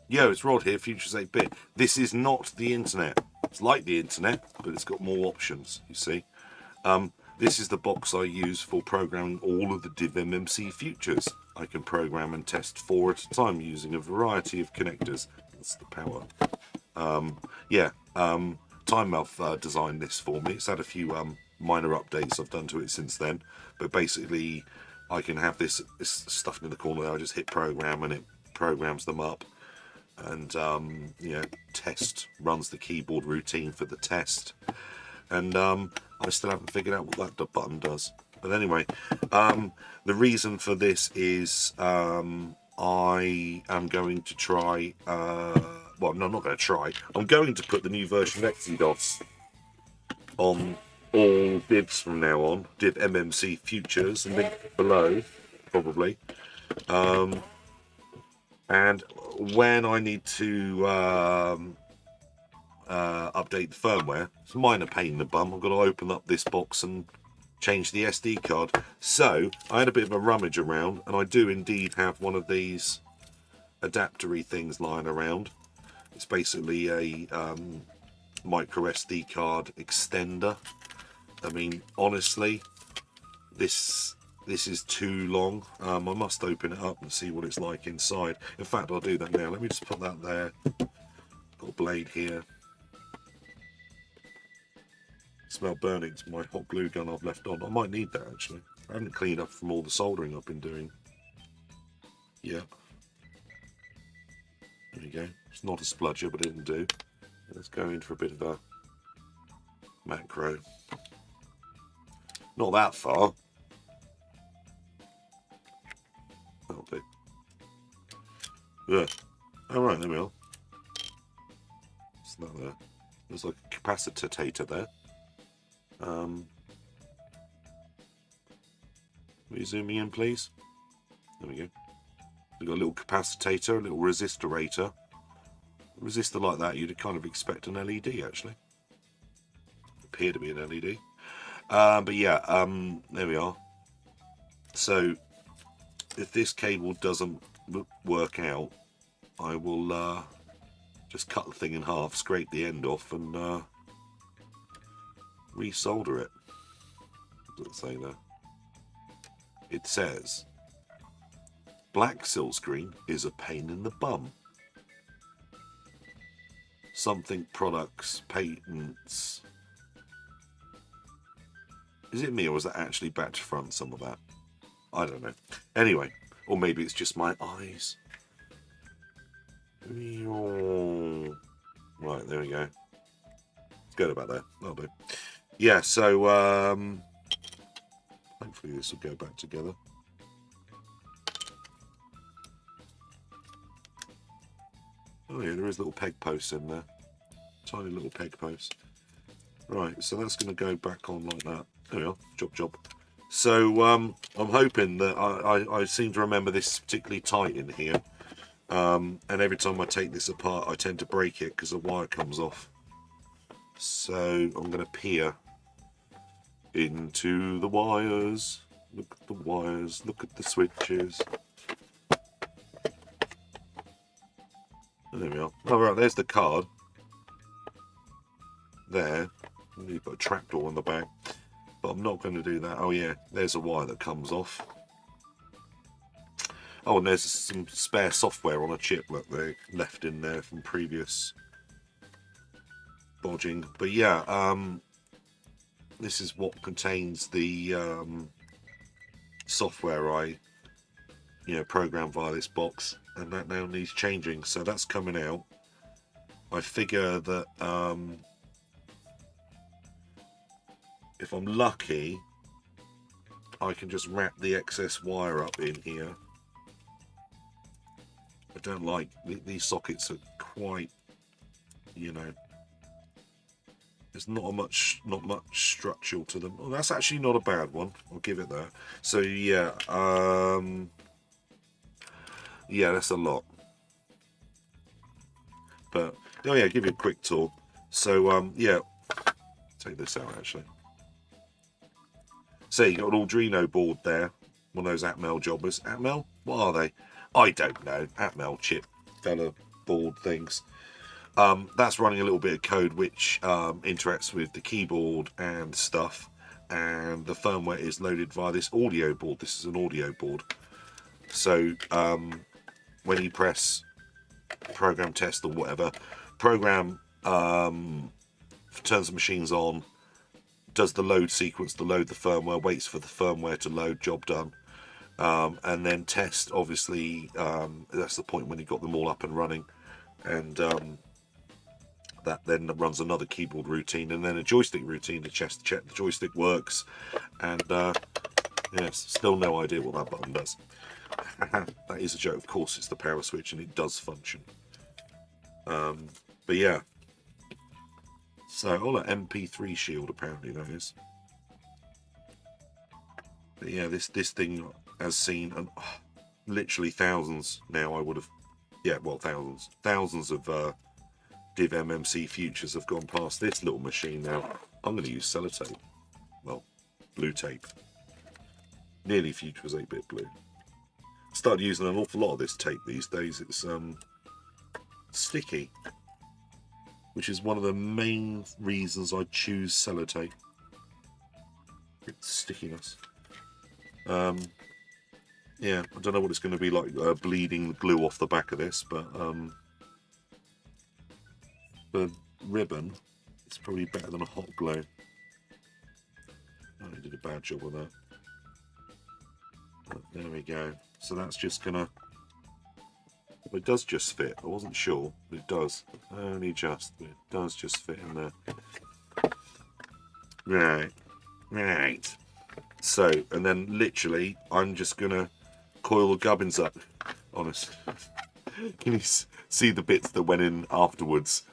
Yo, it's Rod here, Futures 8-bit. This is not the internet. It's like the internet, but it's got more options, you see. This is the box I use for programming all of the divMMC futures. I can program and test 4 at a time using a variety of connectors. That's the power. TimeMouth designed this for me. It's had a few minor updates I've done to it since then, but basically I can have this stuff in the corner there. I just hit program and it programs them up, and test runs the keyboard routine for the test, and I still haven't figured out what that button does. But anyway, the reason for this is I am going to try. Well, no, I'm not going to try. I'm going to put the new version of ESXDOS on all divs from now on. divMMC futures, and link below, probably. And when I need to update the firmware, it's a minor pain in the bum. I've got to open up this box and change the SD card. So I had a bit of a rummage around, and I do indeed have one of these adaptery things lying around. It's basically a micro SD card extender. I mean, honestly, this is too long. I must open it up and see what it's like inside. In fact, I'll do that now. Let me just put that there. Got a blade here. Smell burning. It's my hot glue gun I've left on. I might need that actually. I haven't cleaned up from all the soldering I've been doing. Yeah. There you go. It's not a spludger, but it'll do. Let's go in for a bit of a macro. Not that far. That'll do. Yeah. Alright, there we are. It's that there. There's like a capacitor there. Will you zoom me in, please? There we go. We've got a little capacitor, a little resistorator. A resistor like that, you'd kind of expect an LED, actually. Appear to be an LED. But yeah, there we are. So, if this cable doesn't work out, I will just cut the thing in half, scrape the end off, and resolder it. What does it say there? It says, black silkscreen is a pain in the bum. Something products, patents. Is it me, or was that actually back to front, some of that? I don't know. Anyway, or maybe it's just my eyes. Right, there we go. It's good about that. That'll do. Yeah, so hopefully this will go back together. Oh yeah, there is little peg posts in there. Tiny little peg posts. Right, so that's going to go back on like that. There we are. Job. So I'm hoping that I seem to remember this particularly tight in here. And every time I take this apart, I tend to break it because the wire comes off. So I'm going to peer into the wires. Look at the wires. Look at the switches. And there we are. Oh, right, there's the card. There. You've got a trapdoor on the back. But I'm not going to do that. Oh, yeah. There's a wire that comes off. Oh, and there's some spare software on a chip that they left in there from previous bodging. But yeah, this is what contains the software I program via this box, and that now needs changing. So that's coming out. I figure that if I'm lucky, I can just wrap the excess wire up in here. I don't like these sockets are quite, there's not much structural to them. Oh, that's actually not a bad one. I'll give it that. So yeah, yeah, that's a lot. But oh yeah, give you a quick tour. So yeah, take this out actually. So you got an Arduino board there, one of those Atmel jobbers. Atmel? What are they? I don't know. Atmel chip fella board things. That's running a little bit of code which interacts with the keyboard and stuff, and the firmware is loaded via this audio board. This is an audio board, so when you press program test or whatever, program turns the machines on, does the load sequence to load the firmware, waits for the firmware to load, job done. And then test, obviously, that's the point when you've got them all up and running, and that then runs another keyboard routine and then a joystick routine to check the joystick works. And yes, still no idea what that button does. That is a joke, of course. It's the power switch and it does function. But yeah, so all that MP3 shield apparently that is. But yeah, this thing has seen literally thousands now. I would have, yeah, well, thousands of divMMC futures have gone past this little machine now. I'm going to use sellotape, well, blue tape. Nearly Future was 8-bit blue. Started using an awful lot of this tape these days. It's sticky, which is one of the main reasons I choose sellotape. It's stickiness. Yeah, I don't know what it's going to be like bleeding the glue off the back of this, but for ribbon, it's probably better than a hot glue. Oh, I did a bad job with that. But there we go. So that's just gonna. It does just fit. I wasn't sure, but it does. Only just. But it does just fit in there. Right. So, and then literally, I'm just gonna coil the gubbins up. Honest. Can you see the bits that went in afterwards?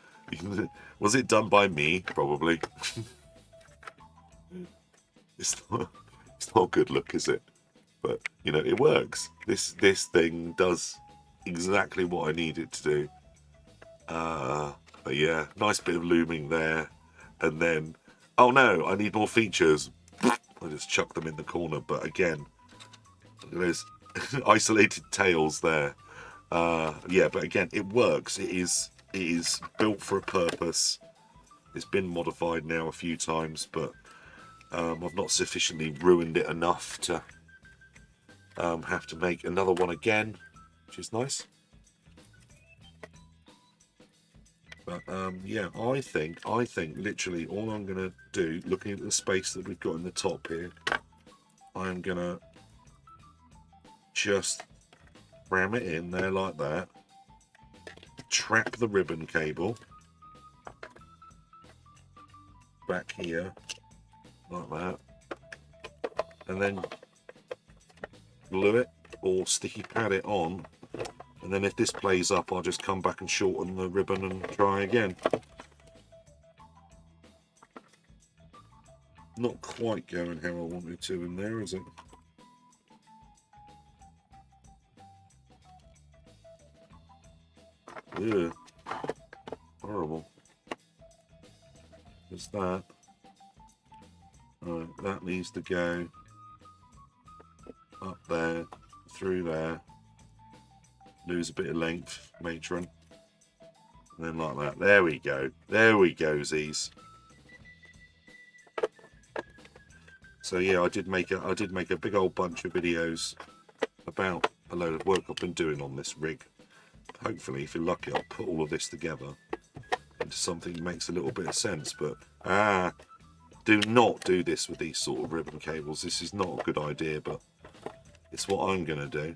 Was it done by me? Probably. It's not a good look, is it? But you know, it works. This thing does exactly what I need it to do. But yeah, nice bit of looming there, and then oh no, I need more features. I just chuck them in the corner. But again, there's isolated tails there. Yeah, but again, it works. It is built for a purpose. It's been modified now a few times, but I've not sufficiently ruined it enough to have to make another one again, which is nice. But yeah, I think literally all I'm gonna do, looking at the space that we've got in the top here, I'm gonna just ram it in there like that, trap the ribbon cable back here like that, and then glue it or sticky pad it on, and then if this plays up, I'll just come back and shorten the ribbon and try again. Not quite going how I wanted to in there, is it? Ugh. Horrible. There's that. Right, that needs to go up there, through there, lose a bit of length, matron, and then like that. There we go. There we go, Z's. So yeah, I did make a big old bunch of videos about a load of work I've been doing on this rig. Hopefully, if you're lucky, I'll put all of this together into something that makes a little bit of sense. But do not do this with these sort of ribbon cables. This is not a good idea, but it's what I'm gonna do.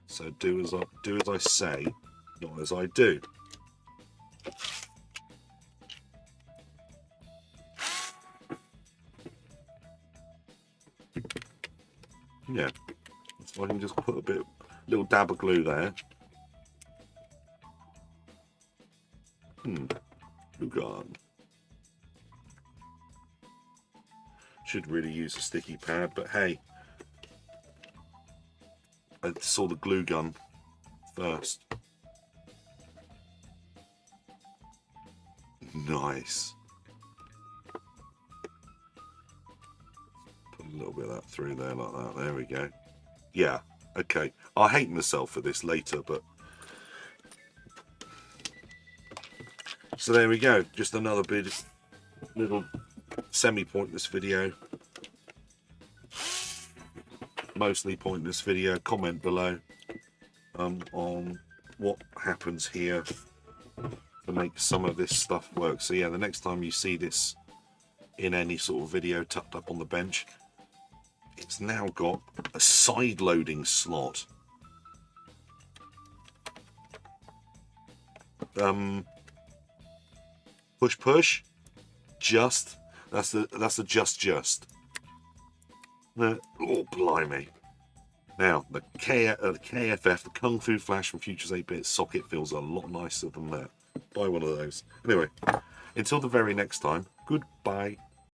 So do as I say, not as I do. Yeah, so I can just put a little dab of glue there. Glue gun. Should really use a sticky pad, but hey, I saw the glue gun first. Nice. Put a little bit of that through there like that. There we go. Yeah, okay. I'll hate myself for this later, but So there we go, just another bit, little semi-pointless video, mostly pointless video. Comment below on what happens here to make some of this stuff work. So yeah, the next time you see this in any sort of video tucked up on the bench, it's now got a side loading slot. Push, just, that's the just. Oh blimey. Now the KFF, the Kung Fu Flash from Futures 8-bit socket feels a lot nicer than that. Buy one of those. Anyway, until the very next time, goodbye.